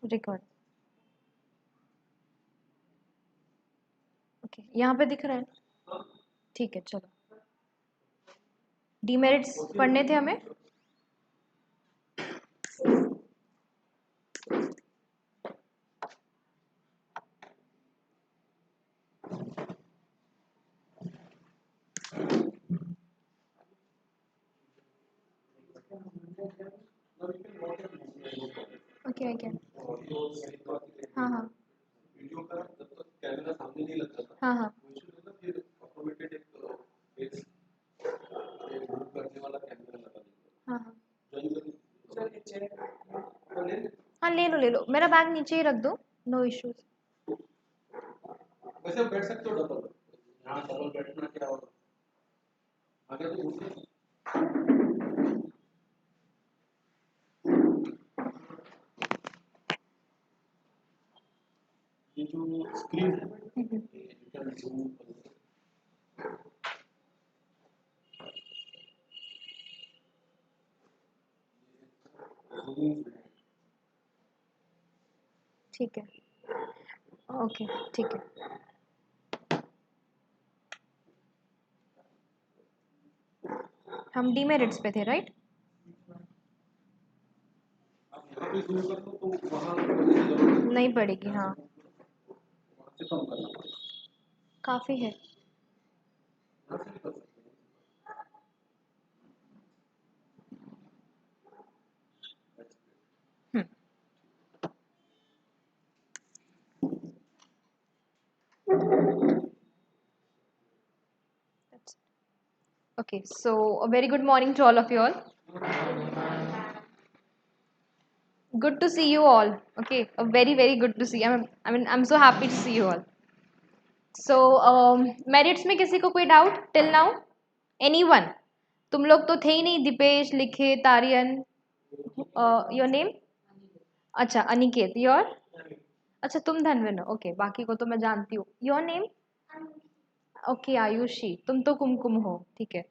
Record, okay, यहाँ पे दिख रहा है, ठीक है चलो। डीमेरिट्स पढ़ने थे हमें। ओके ओके, हाँ हाँ हाँ हाँ हाँ हाँ हाँ, ले लो ले लो, मेरा बैग नीचे ही रख दो, नो इश्यूज। वैसे बैठ सकते हो डबल, यहाँ डबल बैठना क्या होगा आगे तो। ये जो स्क्रीन है, ठीक है, ओके ठीक है। हम डीमेरिट्स पे थे राइट। नहीं पड़ेगी, हाँ काफ़ी है। Okay, so a very good morning to all of you all. Good to see you all. Okay, a very good to see. I'm so happy to see you all. So merits में किसी को कोई doubt till now? Anyone? तुम लोग तो थे ही नहीं, दीपेश, लिखित, आर्यन, योर नेम? अच्छा अनिकेत, योर? अच्छा तुम धनविन हो, ओके, बाकी को तो मैं जानती हूँ। Your name? ओके आयुषी, तुम तो कुमकुम हो, ठीक है,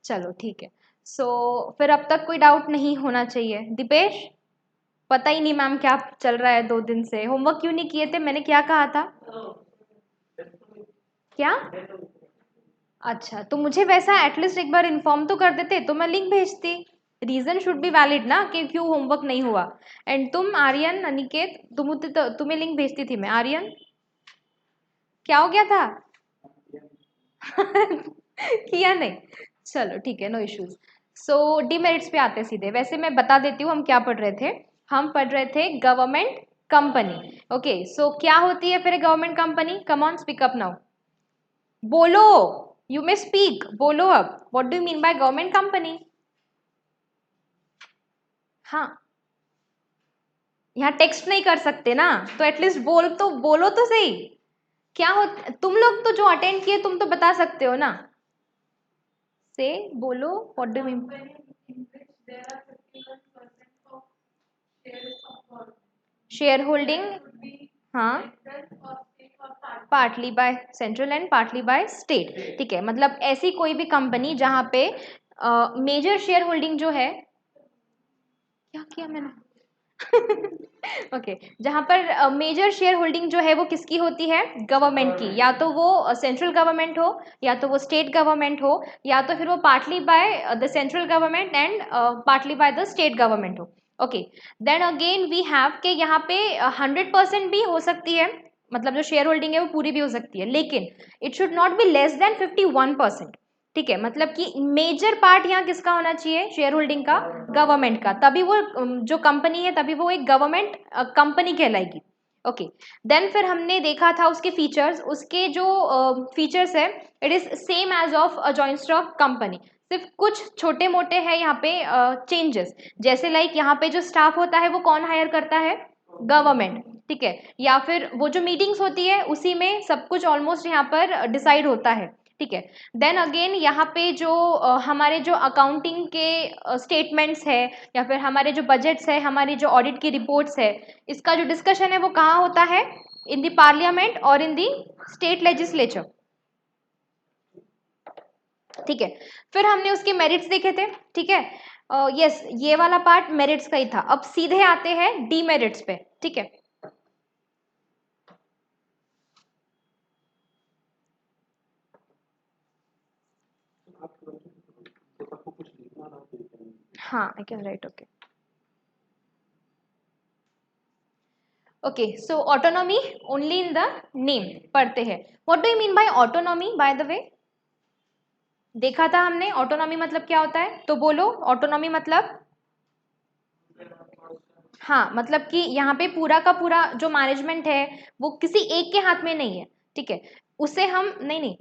चलो ठीक है। सो फिर अब तक कोई डाउट नहीं होना चाहिए। दीपेश, पता ही नहीं मैम क्या चल रहा है 2 दिन से, होमवर्क क्यों नहीं किए थे? मैंने क्या कहा था? क्या? अच्छा तो मुझे वैसा एटलीस्ट एक बार इन्फॉर्म तो कर देते तो मैं लिंक भेजती। रीजन शुड बी वैलिड ना कि क्यों होमवर्क नहीं हुआ। एंड तुम आर्यन, अनिकेत, तुम्हें लिंक भेजती थी मैं। आर्यन क्या हो गया था? किया नहीं, चलो ठीक है, नो इश्यूज। सो डीमेरिट्स पे आते सीधे। वैसे मैं बता देती हूँ हम क्या पढ़ रहे थे। हम पढ़ रहे थे गवर्नमेंट कंपनी। ओके, सो क्या होती है फिर government company? Come on speak up now, बोलो, यू मे स्पीक, बोलो अब, what do you mean by government company? हाँ, यहाँ टेक्स्ट नहीं कर सकते ना, तो एटलीस्ट बोलो तो सही। क्या हो, तुम लोग तो जो अटेंड किए तुम तो बता सकते हो ना, से बोलो, what do mean? Share holding, हाँ, partly by central and partly by state, ठीक है। मतलब ऐसी कोई भी कंपनी जहां पे मेजर शेयर होल्डिंग जो है, क्या किया मैंने? ओके जहां पर मेजर शेयर होल्डिंग जो है वो किसकी होती है? गवर्नमेंट की। या तो वो सेंट्रल गवर्नमेंट हो, या तो वो स्टेट गवर्नमेंट हो, या तो फिर वो partly by the central government and partly by the state government हो। Okay, then again we have के यहाँ पे 100% भी हो सकती है, मतलब जो शेयर होल्डिंग है वो पूरी भी हो सकती है, लेकिन it should not be less than 51%। ठीक है, मतलब कि मेजर पार्ट यहाँ किसका होना चाहिए शेयर होल्डिंग का? गवर्नमेंट का, तभी वो जो कंपनी है तभी वो एक गवर्नमेंट कंपनी कहलाएगी। ओके, देन फिर हमने देखा था उसके फीचर्स, उसके जो फीचर्स है it is same as of a joint stock company, सिर्फ कुछ छोटे मोटे हैं यहाँ पे चेंजेस। जैसे लाइक यहाँ पे जो स्टाफ होता है वो कौन हायर करता है? गवर्नमेंट, ठीक है। या फिर वो जो मीटिंग्स होती है उसी में सब कुछ ऑलमोस्ट यहाँ पर डिसाइड होता है, ठीक है। देन अगेन यहाँ पे जो हमारे जो अकाउंटिंग के स्टेटमेंट्स है, या फिर हमारे जो बजट्स है, हमारी जो ऑडिट की रिपोर्ट्स है, इसका जो डिस्कशन है वो कहाँ होता है? इन दी पार्लियामेंट और इन दी स्टेट लेजिस्लेचर, ठीक है। फिर हमने उसके मेरिट्स देखे थे, ठीक है। यस, ये वाला पार्ट मेरिट्स का ही था। अब सीधे आते हैं डीमेरिट्स पे, ठीक है। हाँ, I can write, okay. Okay, so autonomy only in the name पढ़ते हैं। What do you mean by autonomy by the way? देखा था हमने ऑटोनॉमी मतलब क्या होता है, तो बोलो ऑटोनॉमी मतलब। हाँ, मतलब कि यहाँ पे पूरा का पूरा जो मैनेजमेंट है वो किसी एक के हाथ में नहीं है, ठीक है। उसे हम नहीं नहीं,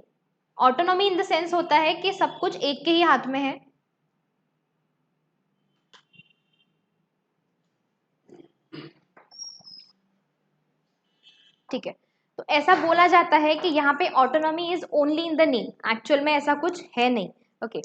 ऑटोनॉमी इन द सेंस होता है कि सब कुछ एक के ही हाथ में है। ठीक है, तो ऐसा बोला जाता है कि यहाँ पे autonomy is only in the name, actual में ऐसा कुछ है नहीं। Okay,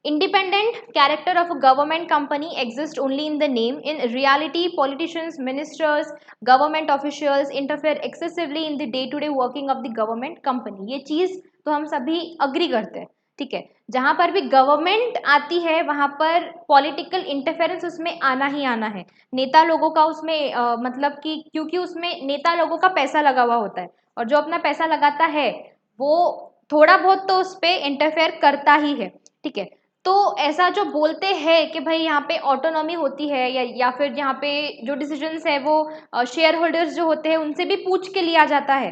independent character of a government company exists only in the name. In reality, politicians, ministers, government officials interfere excessively in the day-to-day working of the government company. ये चीज तो हम सभी अग्री करते हैं, ठीक है। जहां पर भी गवर्नमेंट आती है वहां पर पॉलिटिकल इंटरफेरेंस उसमें आना ही आना है। नेता लोगों का उसमें मतलब कि क्योंकि उसमें नेता लोगों का पैसा लगा हुआ होता है, और जो अपना पैसा लगाता है वो थोड़ा बहुत तो उस पर इंटरफेयर करता ही है, ठीक है। तो ऐसा जो बोलते हैं कि भाई यहाँ पे ऑटोनॉमी होती है, या फिर यहाँ पे जो डिसीजंस है वो शेयर होल्डर्स जो होते हैं उनसे भी पूछ के लिया जाता है,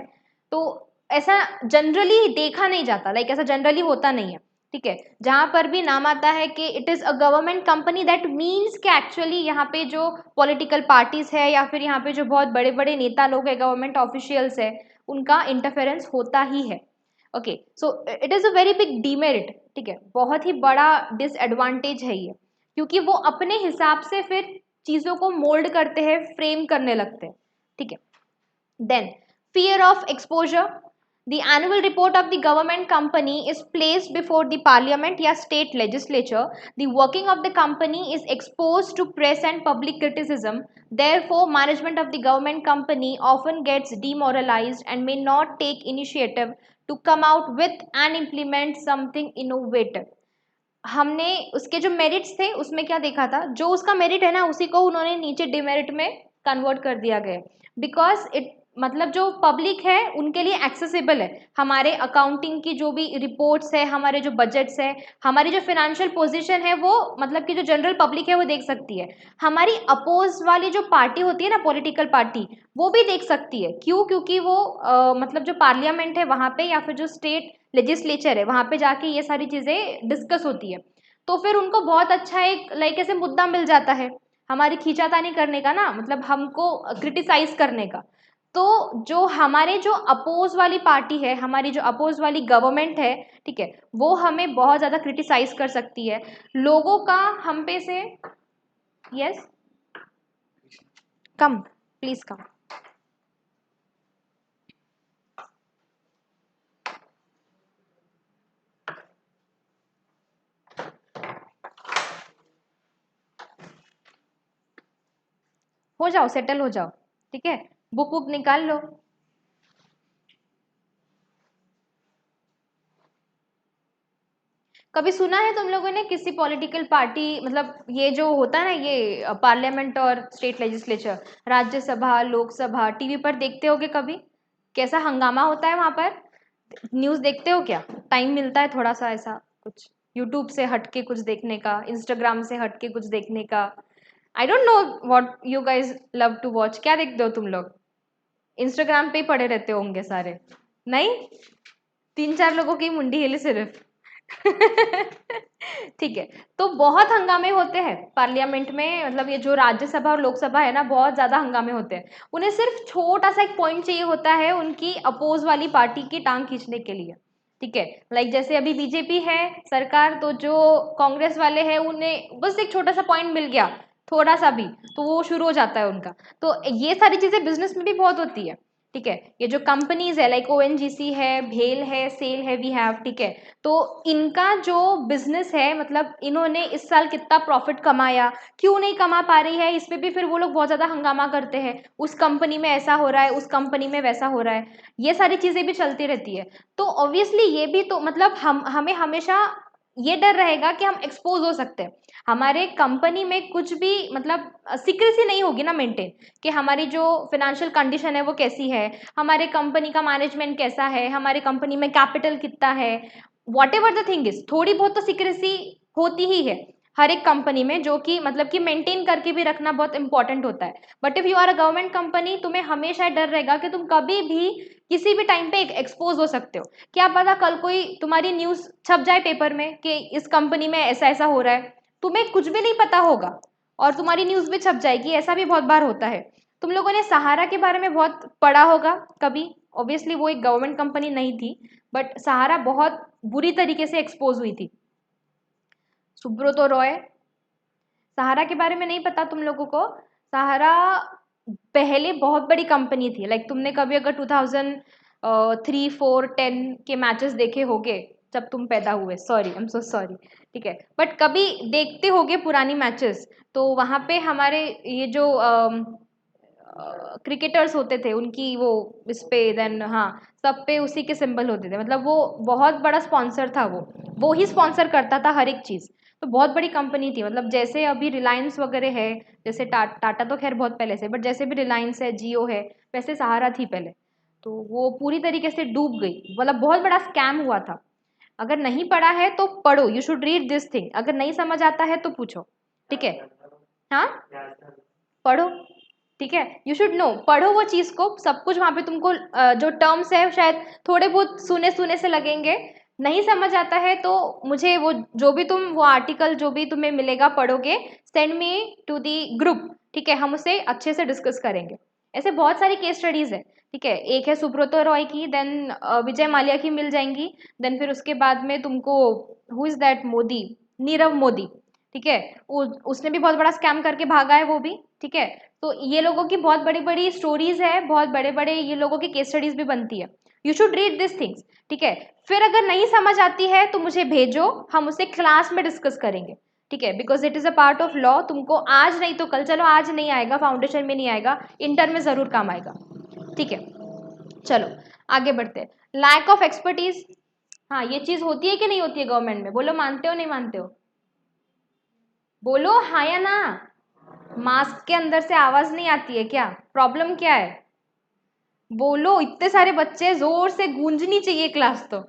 तो ऐसा जनरली देखा नहीं जाता, लाइक ऐसा जनरली होता नहीं है, ठीक है। जहां पर भी नाम आता है कि it is a government company, that means कि एक्चुअली यहाँ पे जो पॉलिटिकल पार्टीज है या फिर यहाँ पे जो बहुत बड़े बड़े नेता लोग हैं, गवर्नमेंट ऑफिशियल्स है, उनका इंटरफेरेंस होता ही है। Okay, so it is a very big demerit, ठीक है, बहुत ही बड़ा डिसएडवांटेज है ये, क्योंकि वो अपने हिसाब से फिर चीज़ों को मोल्ड करते हैं, फ्रेम करने लगते हैं, ठीक है। Then fear of exposure. The annual report of the government company is placed before the parliament या state legislature. The working of the company is exposed to press and public criticism. Therefore, management of the government company often gets demoralized and may not take initiative to come out with and implement something innovative. हमने उसके जो merits थे उसमें क्या देखा था, जो उसका मेरिट है ना उसी को उन्होंने नीचे डिमेरिट में कन्वर्ट कर दिया गया, बिकॉज इट मतलब जो पब्लिक है उनके लिए एक्सेसिबल है। हमारे अकाउंटिंग की जो भी रिपोर्ट्स है, हमारे जो बजट्स है, हमारी जो फाइनेंशियल पोजीशन है, वो मतलब कि जो जनरल पब्लिक है वो देख सकती है। हमारी अपोज वाली जो पार्टी होती है ना, पॉलिटिकल पार्टी, वो भी देख सकती है। क्यों? क्योंकि वो मतलब जो पार्लियामेंट है वहाँ पे या फिर जो स्टेट लेजिस्लेचर है वहाँ पे जाके ये सारी चीज़ें डिस्कस होती है, तो फिर उनको बहुत अच्छा एक लाइक ऐसे मुद्दा मिल जाता है हमारी खींचातानी करने का ना, मतलब हमको क्रिटिसाइज करने का। तो जो हमारे जो अपोज वाली पार्टी है, हमारी जो अपोज वाली गवर्नमेंट है, ठीक है, वो हमें बहुत ज़्यादा क्रिटिसाइज कर सकती है। लोगों का हम पे से, यस, कम, प्लीज कम। हो जाओ, सेटल हो जाओ, ठीक है, बुक बुक निकाल लो। कभी सुना है तुम लोगों ने किसी पॉलिटिकल पार्टी, मतलब ये जो होता है ना, ये पार्लियामेंट और state legislature, Rajya Sabha Lok Sabha, TV पर देखते होगे कभी, कैसा हंगामा होता है वहां पर? न्यूज़ देखते हो क्या? टाइम मिलता है थोड़ा सा ऐसा कुछ यूट्यूब से हटके कुछ देखने का, इंस्टाग्राम से हटके कुछ देखने का? I don't know what you guys love to watch, क्या देखते हो तुम लोग? इंस्टाग्राम पे ही पड़े रहते होंगे सारे, नहीं? तीन चार लोगों की मुंडी हिली सिर्फ। ठीक है, तो बहुत हंगामे होते हैं पार्लियामेंट में, मतलब ये जो राज्यसभा और लोकसभा है ना, बहुत ज्यादा हंगामे होते हैं। उन्हें सिर्फ छोटा सा एक पॉइंट चाहिए होता है उनकी अपोज वाली पार्टी की टांग खींचने के लिए, ठीक है। लाइक जैसे अभी बीजेपी है सरकार, तो जो कांग्रेस वाले हैं उन्हें बस एक छोटा सा पॉइंट मिल गया, थोड़ा सा भी, तो वो शुरू हो जाता है उनका। तो ये सारी चीजें बिजनेस में भी बहुत होती है, ठीक है। ये जो कंपनीज है लाइक ओएनजीसी है, भेल है, सेल है, वी हैव, ठीक है। तो इनका जो बिजनेस है, मतलब इन्होंने इस साल कितना प्रॉफिट कमाया, क्यों नहीं कमा पा रही है, इस पे भी फिर वो लोग बहुत ज़्यादा हंगामा करते हैं, उस कंपनी में ऐसा हो रहा है, उस कंपनी में वैसा हो रहा है, ये सारी चीज़ें भी चलती रहती है। तो ऑब्वियसली ये भी तो मतलब हम हमें हमेशा ये डर रहेगा कि हम एक्सपोज हो सकते हैं, हमारे कंपनी में कुछ भी मतलब सीक्रेसी नहीं होगी ना मेंटेन, कि हमारी जो फाइनेंशियल कंडीशन है वो कैसी है, हमारे कंपनी का मैनेजमेंट कैसा है, हमारे कंपनी में कैपिटल कितना है, what ever the thing is, थोड़ी बहुत तो सीक्रेसी होती ही है हर एक कंपनी में, जो कि मतलब कि मेंटेन करके भी रखना बहुत इंपॉर्टेंट होता है। But if you are a government company, तुम्हें हमेशा डर रहेगा कि तुम कभी भी किसी भी टाइम पे एक्सपोज हो सकते हो। क्या पता कल कोई तुम्हारी न्यूज छप जाए पेपर में कि इस कंपनी में ऐसा ऐसा हो रहा है, तुम्हें कुछ भी नहीं पता होगा और तुम्हारी न्यूज भी छप जाएगी, ऐसा भी बहुत बार होता है। तुम लोगों ने सहारा के बारे में बहुत पढ़ा होगा कभी, ऑब्वियसली वो एक गवर्नमेंट कंपनी नहीं थी, बट सहारा बहुत बुरी तरीके से एक्सपोज हुई थी। सुब्रतो रॉय, सहारा के बारे में नहीं पता तुम लोगों को? सहारा पहले बहुत बड़ी कंपनी थी, लाइक तुमने कभी अगर 2003 4 10 के मैचेस देखे होगे जब तुम पैदा हुए, sorry I am so sorry, ठीक है, बट कभी देखते होगे पुरानी मैचेस, तो वहाँ पे हमारे ये जो क्रिकेटर्स होते थे उनकी वो इस पे देन, हाँ, सब पे उसी के सिंबल होते थे, मतलब वो बहुत बड़ा स्पॉन्सर था, वो ही स्पॉन्सर करता था हर एक चीज़। तो बहुत बड़ी कंपनी थी, मतलब जैसे अभी रिलायंस वगैरह है, जैसे टाटा तो खैर बहुत पहले से, बट जैसे भी रिलायंस है, जियो है, वैसे सहारा थी पहले। तो वो पूरी तरीके से डूब गई, मतलब बहुत बड़ा स्कैम हुआ था। अगर नहीं पढ़ा है तो पढ़ो, you should read this thing, अगर नहीं समझ आता है तो पूछो, ठीक है? हाँ, पढ़ो, ठीक है, यू शुड नो, पढ़ो वो चीज़ को, सब कुछ वहाँ पे तुमको जो टर्म्स है शायद थोड़े बहुत सुने सुने से लगेंगे, नहीं समझ आता है तो मुझे वो जो भी तुम वो आर्टिकल जो भी तुम्हें मिलेगा पढ़ोगे, send me to the group, ठीक है, हम उसे अच्छे से डिस्कस करेंगे। ऐसे बहुत सारी केस स्टडीज है, ठीक है, एक है सुब्रतो रॉय की, देन विजय माल्या की मिल जाएंगी, देन फिर उसके बाद में तुमको who is that, Modi, Nirav Modi, ठीक है, उसने भी बहुत बड़ा स्कैम करके भागा है वो भी, ठीक है। तो ये लोगों की बहुत बड़ी बड़ी स्टोरीज है, बहुत बड़े बड़े ये लोगों की केस स्टडीज भी बनती है, you should read this things, ठीक है। फिर अगर नहीं समझ आती है तो मुझे भेजो, हम उसे क्लास में डिस्कस करेंगे, ठीक है, because it is a part of law, तुमको आज नहीं तो कल, चलो आज नहीं आएगा, फाउंडेशन में नहीं आएगा, इंटर में ज़रूर काम आएगा, ठीक है। चलो आगे बढ़ते हैं, लैक ऑफ एक्सपर्टीज, हाँ ये चीज़ होती है कि नहीं होती है गवर्नमेंट में, बोलो मानते हो नहीं मानते हो, बोलो हाँ या ना। मास्क के अंदर से आवाज नहीं आती है क्या, प्रॉब्लम क्या है? बोलो, इतने सारे बच्चे, जोर से गूंजनी चाहिए क्लास तो।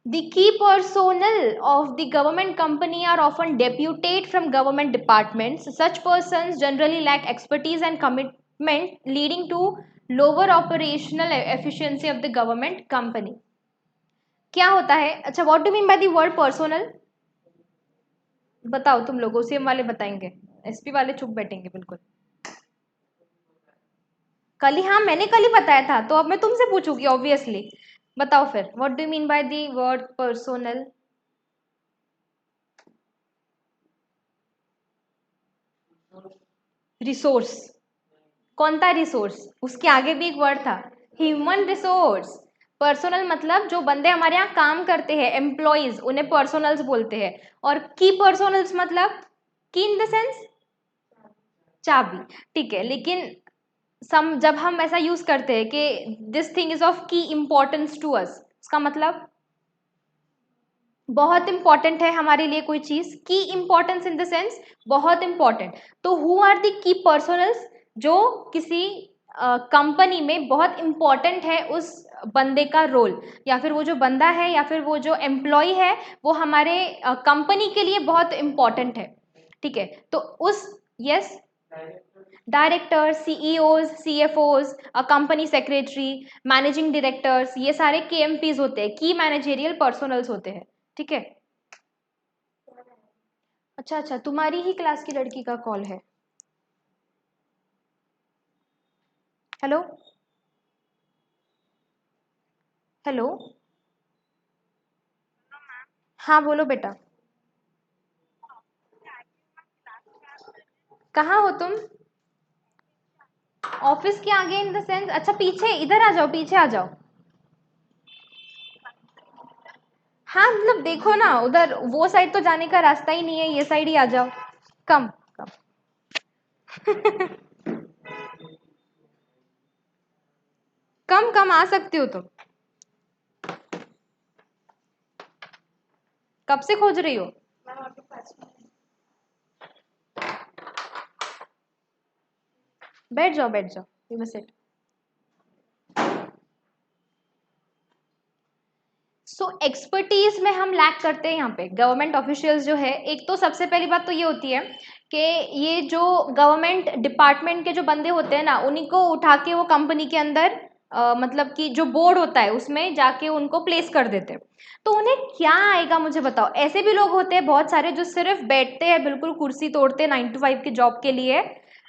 The key personnel of the government company are often deputed from government departments. Such persons generally lack expertise and commitment, leading to lower operational efficiency of the government company. क्या होता है? अच्छा, what do you mean by the word personnel? बताओ तुम लोग, OCM वाले बताएंगे, SP वाले चुप बैठेंगे बिल्कुल। कल ही, हाँ मैंने कल ही बताया था, तो अब मैं तुमसे पूछूंगी ऑब्वियसली। बताओ फिर, what do you mean by the word personnel? Resource, कौन था रिसोर्स? उसके आगे भी एक वर्ड था, ह्यूमन रिसोर्स। पर्सोनल मतलब जो बंदे हमारे यहाँ काम करते हैं, एम्प्लॉयज, उन्हें पर्सोनल्स बोलते हैं। और की पर्सोनल्स मतलब, की इन द सेंस चाबी, ठीक है, लेकिन सम जब हम ऐसा यूज करते हैं कि दिस थिंग इज ऑफ की इम्पोर्टेंस टू अस, उसका मतलब बहुत इंपॉर्टेंट है हमारे लिए कोई चीज, की इंपॉर्टेंस इन द सेंस बहुत इंपॉर्टेंट। तो who are the key personals, जो किसी कंपनी में बहुत इंपॉर्टेंट है उस बंदे का रोल, या फिर वो जो बंदा है या फिर वो जो एम्प्लॉय है, वो हमारे कंपनी के लिए बहुत इंपॉर्टेंट है, ठीक है। तो उस, yes, director, CEOs, CFOs, company secretary, managing directors, ये सारे केएमपीज होते हैं, की मैनेजेरियल पर्सनल्स होते हैं, ठीक है। अच्छा अच्छा, तुम्हारी ही क्लास की लड़की का कॉल है। हेलो, हेलो, हाँ बोलो बेटा। कहाँ हो तुम? ऑफिस के आगे इन द सेंस, अच्छा पीछे, इधर आ जाओ, पीछे आ जाओ। हाँ मतलब देखो ना, उधर वो साइड तो जाने का रास्ता ही नहीं है, ये साइड ही आ जाओ। कम कम। कम कम आ सकते हो तुम। कब से खोज रही हो? बैठ जाओ बैठ जाओ, you must sit. So expertise में हम लैक करते हैं यहाँ पे गवर्नमेंट ऑफिशियल्स जो है। एक तो सबसे पहली बात तो ये होती है कि ये जो गवर्नमेंट डिपार्टमेंट के जो बंदे होते हैं ना, उन्हीं को उठा के वो कंपनी के अंदर मतलब कि जो बोर्ड होता है उसमें जाके उनको प्लेस कर देते हैं। तो उन्हें क्या आएगा मुझे बताओ। ऐसे भी लोग होते हैं बहुत सारे जो सिर्फ बैठते हैं, बिल्कुल कुर्सी तोड़ते हैं 9 to 5 की जॉब के लिए,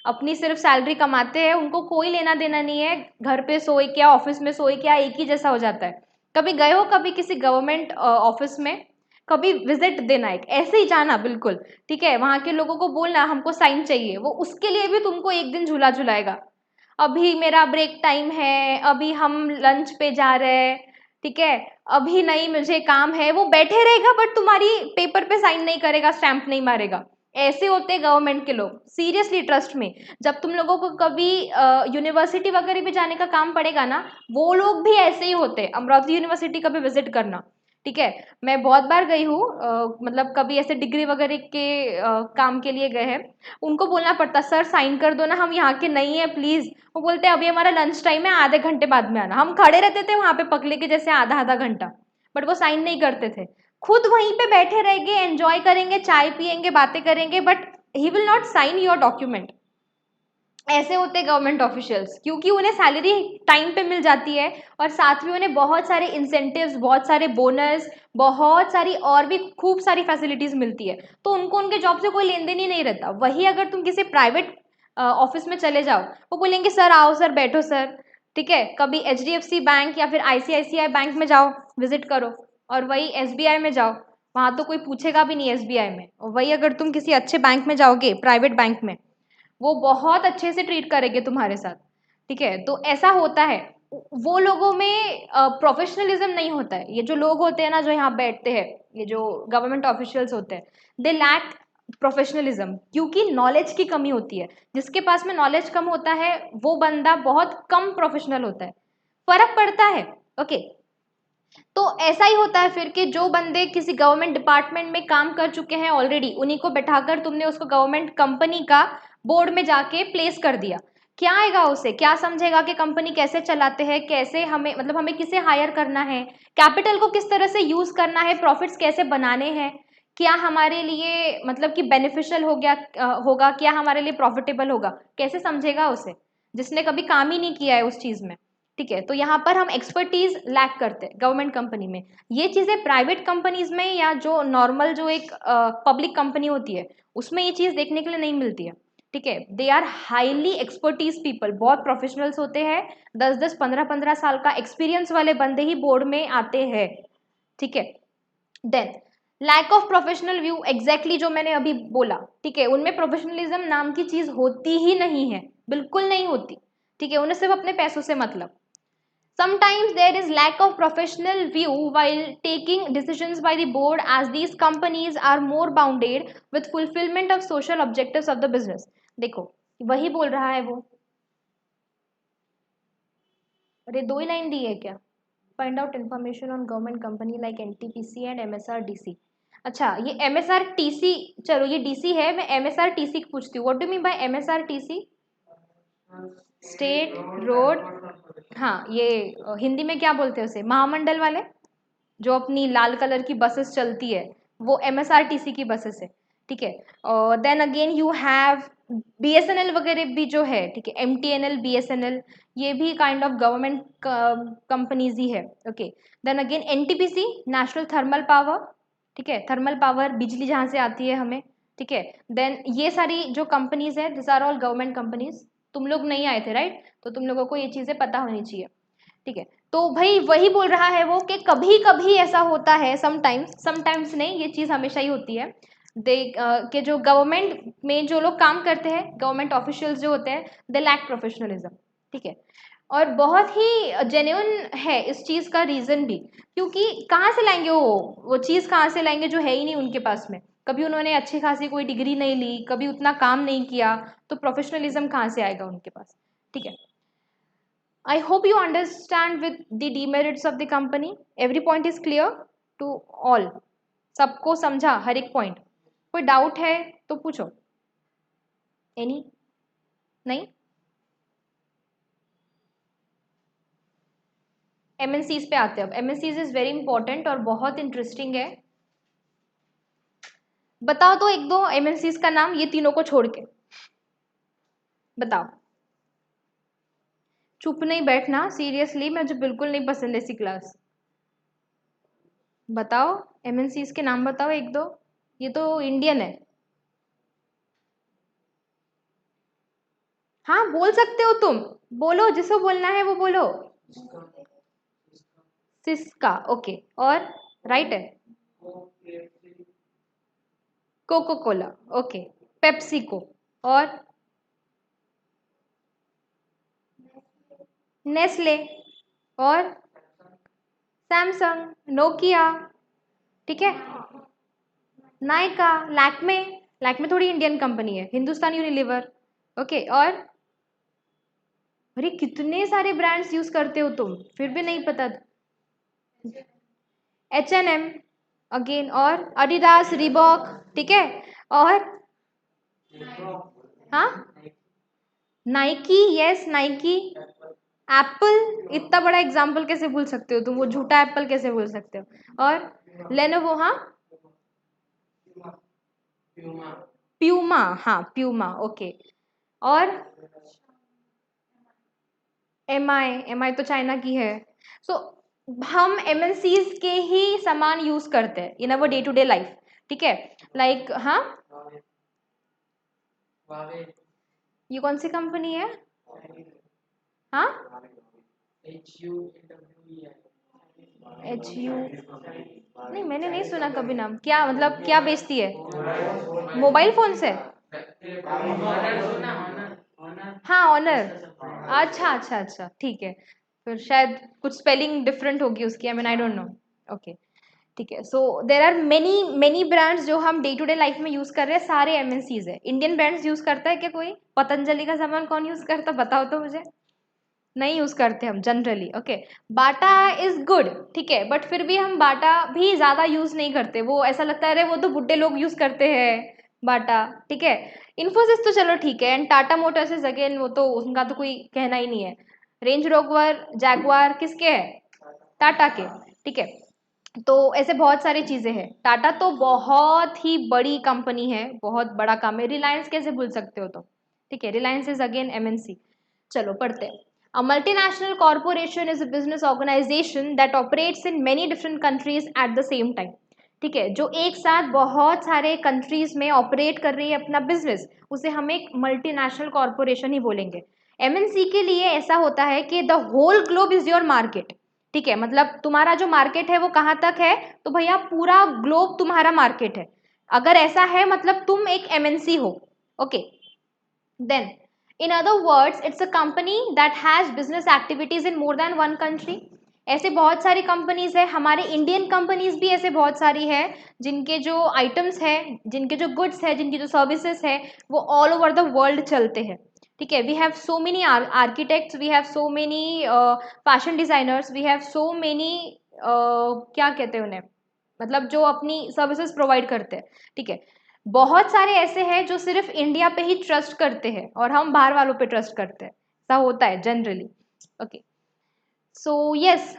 अपनी सिर्फ सैलरी कमाते हैं, उनको कोई लेना देना नहीं है, घर पे सोए क्या ऑफिस में सोए क्या एक ही जैसा हो जाता है। कभी गए हो कभी किसी गवर्नमेंट ऑफिस में? कभी विजिट देना, एक ऐसे ही जाना बिल्कुल, ठीक है, वहां के लोगों को बोलना हमको साइन चाहिए, वो उसके लिए भी तुमको एक दिन झूला झुलाएगा। अभी मेरा ब्रेक टाइम है, अभी हम लंच पे जा रहे हैं, ठीक है, अभी नहीं मुझे काम है, वो बैठे रहेगा बट तुम्हारी पेपर पे साइन नहीं करेगा, स्टैंप नहीं मारेगा। ऐसे होते हैं गवर्नमेंट के लोग, सीरियसली ट्रस्ट में। जब तुम लोगों को कभी यूनिवर्सिटी वगैरह भी जाने का काम पड़ेगा ना, वो लोग भी ऐसे ही होते हैं। अमरावती यूनिवर्सिटी कभी विजिट करना, ठीक है, मैं बहुत बार गई हूँ, मतलब कभी ऐसे डिग्री वगैरह के काम के लिए गए हैं। उनको बोलना पड़ता सर साइन कर दो ना, हम यहाँ के नहीं है प्लीज। वो बोलते हैं अभी हमारा लंच टाइम है, आधे घंटे बाद में आना। हम खड़े रहते थे वहां पे पकले के जैसे आधा आधा घंटा, बट वो साइन नहीं करते थे। खुद वहीं पे बैठे रहेंगे, एंजॉय करेंगे, चाय पियेंगे, बातें करेंगे, but he will not sign your document. ऐसे होते गवर्नमेंट ऑफिशियल्स, क्योंकि उन्हें सैलरी टाइम पे मिल जाती है, और साथ में उन्हें बहुत सारे इंसेंटिव्स, बहुत सारे बोनस, बहुत सारी और भी खूब सारी फैसिलिटीज मिलती है, तो उनको उनके जॉब से कोई लेन देन ही नहीं रहता। वही अगर तुम किसी प्राइवेट ऑफिस में चले जाओ, वो बोलेंगे सर आओ सर बैठो सर, ठीक है, कभी HDFC बैंक या फिर ICICI बैंक में जाओ विजिट करो, और वही SBI में जाओ, वहां तो कोई पूछेगा भी नहीं SBI में। और वही अगर तुम किसी अच्छे बैंक में जाओगे, प्राइवेट बैंक में, वो बहुत अच्छे से ट्रीट करेंगे तुम्हारे साथ, ठीक है। तो ऐसा होता है, वो लोगों में प्रोफेशनलिज्म नहीं होता है। ये जो लोग होते हैं ना जो यहाँ बैठते हैं, ये जो गवर्नमेंट ऑफिशियल्स होते हैं, दे लैक प्रोफेशनलिज्म, क्योंकि नॉलेज की कमी होती है। जिसके पास में नॉलेज कम होता है वो बंदा बहुत कम प्रोफेशनल होता है, फर्क पड़ता है। ओके, तो ऐसा ही होता है फिर कि जो बंदे किसी गवर्नमेंट डिपार्टमेंट में काम कर चुके हैं ऑलरेडी, उन्हीं को बैठाकर तुमने उसको गवर्नमेंट कंपनी का बोर्ड में जाके प्लेस कर दिया, क्या आएगा उसे? क्या समझेगा कि कंपनी कैसे चलाते हैं, कैसे हमें, मतलब हमें किसे हायर करना है, कैपिटल को किस तरह से यूज करना है, प्रॉफिट्स कैसे बनाने हैं, क्या हमारे लिए मतलब कि बेनिफिशियल हो गया होगा, क्या हमारे लिए प्रॉफिटेबल होगा, कैसे समझेगा उसे जिसने कभी काम ही नहीं किया है उस चीज में, ठीक है। तो यहाँ पर हम एक्सपर्टीज लैक करते हैं गवर्नमेंट कंपनी में। ये चीजें प्राइवेट कंपनीज में या जो नॉर्मल जो एक पब्लिक कंपनी होती है उसमें ये चीज देखने के लिए नहीं मिलती है, ठीक है। They are highly expertise people, बहुत प्रोफेशनल्स होते हैं, 10-10 15-15 साल का एक्सपीरियंस वाले बंदे ही बोर्ड में आते हैं, ठीक है। Then lack of professional view, exactly जो मैंने अभी बोला, ठीक है, उनमें प्रोफेशनलिज्म नाम की चीज होती ही नहीं है, बिल्कुल नहीं होती, ठीक है। उन्हें सिर्फ अपने पैसों से मतलब। Sometimes there is lack of professional view while taking decisions by the board, as these companies are more bounded with fulfillment of social objectives of the business. देखो वही बोल रहा है वो, अरे दो ही लाइन दी है क्या? Find out information on government company like NTPC and MSRDC। अच्छा ये MSRTC, चलो ये DC है, मैं MSRTC पूछती हूँ, what do mean by MSRTC? State road, हाँ ये हिंदी में क्या बोलते हैं उसे, महामंडल वाले, जो अपनी लाल कलर की बसेस चलती है, वो MSRTC की बसेस है, ठीक है। और then again you have BSNL वगैरह भी जो है, ठीक है, MTNL BSNL, ये भी काइंड ऑफ गवर्नमेंट कंपनीज ही है, okay. Then again NTPC, national thermal power, ठीक है, थर्मल पावर बिजली जहाँ से आती है हमें, ठीक है। देन ये सारी जो कंपनीज है this are all government companies. तुम लोग नहीं आए थे राइट, तो तुम लोगों को ये चीज़ें पता होनी चाहिए, ठीक है। तो भाई वही बोल रहा है वो कि कभी कभी ऐसा होता है, समटाइम्स, समटाइम्स नहीं, ये चीज़ हमेशा ही होती है, दे कि जो गवर्नमेंट में जो लोग काम करते हैं, गवर्नमेंट ऑफिशियल्स जो होते हैं, दे लैक प्रोफेशनलिज्म, ठीक है। और बहुत ही जेन्युइन है इस चीज़ का रीज़न भी, क्योंकि कहाँ से लाएंगे वो चीज़ कहाँ से लाएंगे जो है ही नहीं उनके पास में। कभी उन्होंने अच्छी खासी कोई डिग्री नहीं ली, कभी उतना काम नहीं किया, तो प्रोफेशनलिज्म कहाँ से आएगा उनके पास, ठीक है। I hope you understand with the demerits of the company. Every point is clear to all. सबको समझा हर एक पॉइंट? कोई डाउट है तो पूछो। एनी? नहीं? एमएनसीज पे आते हैं अब। एमएनसीज इज वेरी इंपॉर्टेंट और बहुत इंटरेस्टिंग है। बताओ तो एक दो एमएनसीज का नाम, ये तीनों को छोड़ के बताओ। चुप नहीं बैठना, सीरियसली मुझे बिल्कुल नहीं पसंद ऐसी क्लास। बताओ एमएनसीज के नाम बताओ एक दो, ये तो इंडियन है। हाँ बोल सकते हो तुम, बोलो जिसको बोलना है वो बोलो। सिस्का, ओके, और राइट है। Coca Cola, okay. पेप्सिको, और नेस्ले, और सैमसंग, नोकिया, ठीक है, नायका, लैक्मे। लैक्मे थोड़ी इंडियन कंपनी है, हिंदुस्तान यूनिलीवर, ओके। और अरे कितने सारे ब्रांड्स यूज करते हो तुम, फिर भी नहीं पता। H&M, अगेन, और अडिडास, रिबॉक, ठीक है, और हाँ नाइकी, यस नाइकी। एप्पल, इतना बड़ा एग्जाम्पल कैसे भूल सकते हो तुम, वो झूठा एप्पल कैसे भूल सकते हो। और लेनोवो, हाँ प्यूमा, हाँ प्यूमा, ओके। और एम आई तो चाइना की है। सो हम एमएनसीज के ही सामान यूज करते हैं in our day to day life, ठीक है। लाइक हाँ, ये कौन सी कंपनी है? हाँ, HU, नहीं मैंने नहीं सुना कभी नाम। क्या मतलब, क्या बेचती है? मोबाइल फोन से? हाँ ऑनर, अच्छा अच्छा अच्छा, ठीक है। फिर शायद कुछ स्पेलिंग डिफरेंट होगी उसकी, I mean I don't know. Okay, ठीक है। So there are many many brands जो हम डे टू डे लाइफ में यूज कर रहे हैं, सारे एमएनसीज है। इंडियन ब्रांड्स यूज करता है क्या कोई? पतंजलि का सामान कौन यूज करता, बताओ तो मुझे। नहीं यूज करते हम generally, okay. Bata is good, ठीक है, बट फिर भी हम बाटा भी ज्यादा यूज नहीं करते, वो ऐसा लगता है अरे वो तो बुड्ढे लोग यूज करते हैं बाटा, ठीक है। इन्फोसिस तो चलो ठीक है, and Tata Motors is again, वो तो उनका तो कोई कहना ही नहीं है। रेंज रोवर, जैगवार किसके है? टाटा के, ठीक है। तो ऐसे बहुत सारी चीजें हैं। टाटा तो बहुत ही बड़ी कंपनी है, बहुत बड़ा काम है। रिलायंस कैसे भूल सकते हो तुम, ठीक है, रिलायंस इज अगेन एमएनसी। चलो पढ़ते हैं। A multinational corporation is a business organization that operates in many different countries at the same time, ठीक है, जो एक साथ बहुत सारे कंट्रीज में ऑपरेट कर रही है अपना बिजनेस, उसे हम एक मल्टीनेशनल कॉरपोरेशन ही बोलेंगे। एमएनसी के लिए ऐसा होता है कि the whole globe is your market, ठीक है, मतलब तुम्हारा जो मार्केट है वो कहाँ तक है, तो भैया पूरा ग्लोब तुम्हारा मार्केट है। अगर ऐसा है मतलब तुम एक एमएनसी हो, okay. Then in other words it's a company that has business activities in more than one country। ऐसे बहुत सारी कंपनीज है, हमारे इंडियन कंपनीज भी ऐसे बहुत सारी है, जिनके जो आइटम्स है, जिनके जो गुड्स है, जिनकी जो सर्विसेज है, वो ऑल ओवर द वर्ल्ड चलते हैं, ठीक है। We have so many architects, we have so many fashion designers, we have so many क्या कहते हैं उन्हें, मतलब जो अपनी सर्विसेज प्रोवाइड करते हैं, ठीक है। बहुत सारे ऐसे हैं जो सिर्फ इंडिया पे ही ट्रस्ट करते हैं और हम बाहर वालों पे ट्रस्ट करते हैं, ऐसा होता है generally, okay. So yes,